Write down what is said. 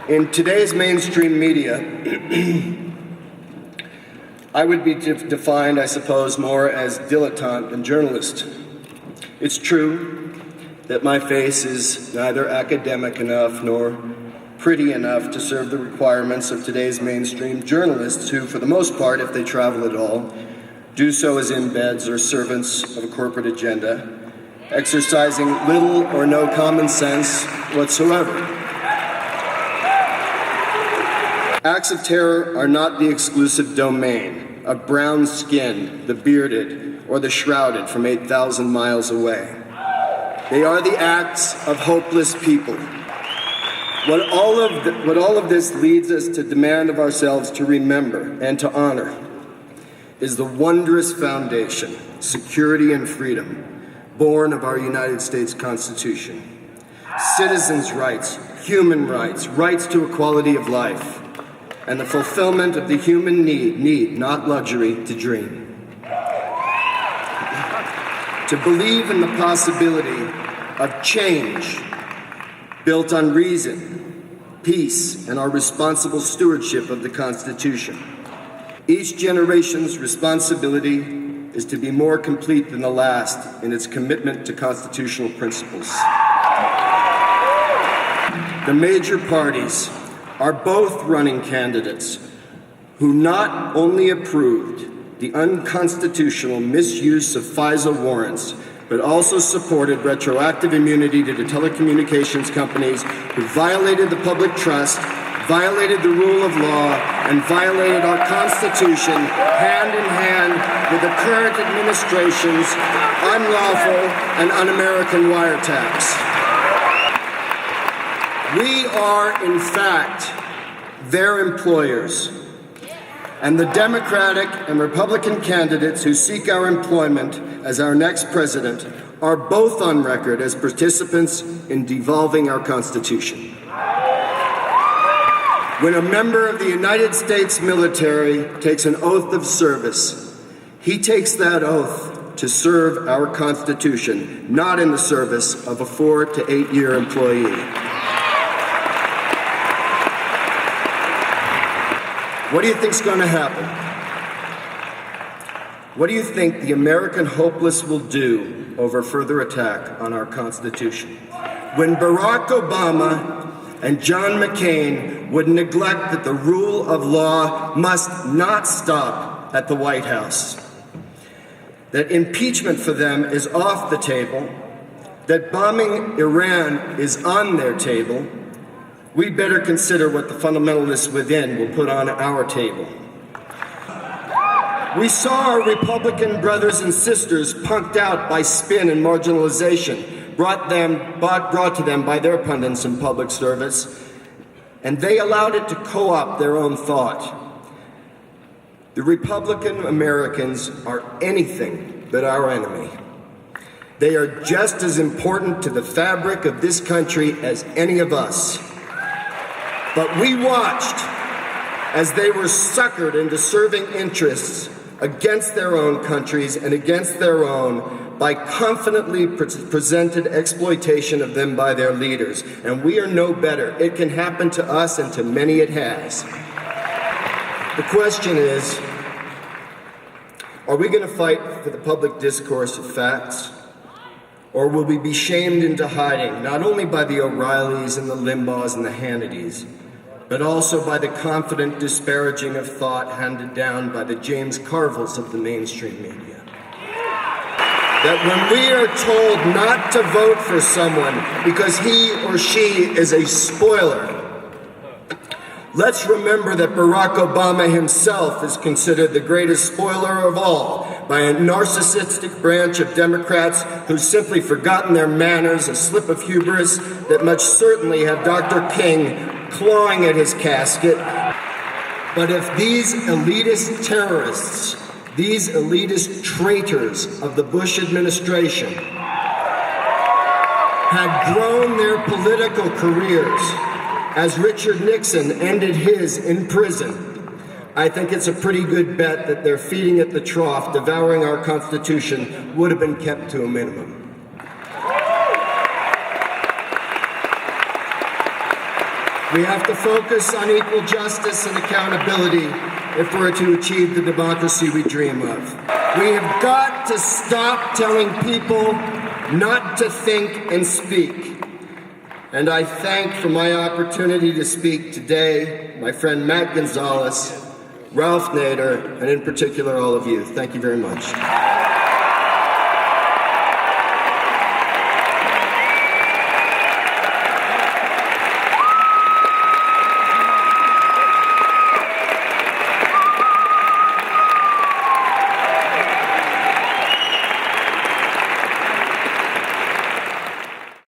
In today's mainstream media, I would be defined, I suppose, more as dilettante than journalist. It's true that my face is neither academic enough nor pretty enough to serve the requirements of today's mainstream journalists who, for the most part, if they travel at all, do so as embeds or servants of a corporate agenda, exercising little or no common sense whatsoever. Acts of terror are not the exclusive domain of brown skinned, the bearded, or the shrouded from 8,000 miles away. They are the acts of hopeless people. What all of this leads us to demand of ourselves to remember and to honor is the wondrous foundation, security and freedom, born of our United States Constitution. Citizens' rights, human rights, rights to equality of life, and the fulfillment of the human need, not luxury, to dream. To believe in the possibility of change built on reason, peace, and our responsible stewardship of the Constitution. Each generation's responsibility is to be more complete than the last in its commitment to constitutional principles. The major parties are both running candidates who not only approved the unconstitutional misuse of FISA warrants, but also supported retroactive immunity to the telecommunications companies who violated the public trust, violated the rule of law, and violated our Constitution hand in hand with the current administration's unlawful and un-American wiretaps. We are, in fact, their employers, and the Democratic and Republican candidates who seek our employment as our next president are both on record as participants in devolving our Constitution. When a member of the United States military takes an oath of service, he takes that oath to serve our Constitution, not in the service of a 4 to 8 year employee. What do you think's going to happen? What do you think the American hopeless will do over further attack on our Constitution? When Barack Obama and John McCain would neglect that the rule of law must not stop at the White House, that impeachment for them is off the table, that bombing Iran is on their table, we better consider what the fundamentalists within will put on our table. We saw our Republican brothers and sisters punked out by spin and marginalization, brought to them by their pundits in public service, and they allowed it to co-opt their own thought. The Republican Americans are anything but our enemy. They are just as important to the fabric of this country as any of us. But we watched as they were suckered into serving interests against their own countries and against their own by confidently presented exploitation of them by their leaders. And we are no better. It can happen to us, and to many it has. The question is, are we going to fight for the public discourse of facts? Or will we be shamed into hiding, not only by the O'Reillys and the Limbaughs and the Hannitys, but also by the confident disparaging of thought handed down by the James Carvilles of the mainstream media? That when we are told not to vote for someone because he or she is a spoiler, let's remember that Barack Obama himself is considered the greatest spoiler of all by a narcissistic branch of Democrats who've simply forgotten their manners, a slip of hubris that must certainly have Dr. King clawing at his casket. But if these elitist terrorists, these elitist traitors of the Bush administration had grown their political careers as Richard Nixon ended his in prison, I think it's a pretty good bet that their feeding at the trough, devouring our Constitution, would have been kept to a minimum. We have to focus on equal justice and accountability if we're to achieve the democracy we dream of. We have got to stop telling people not to think and speak. And I thank for my opportunity to speak today my friend Matt Gonzalez, Ralph Nader, and in particular all of you. Thank you very much.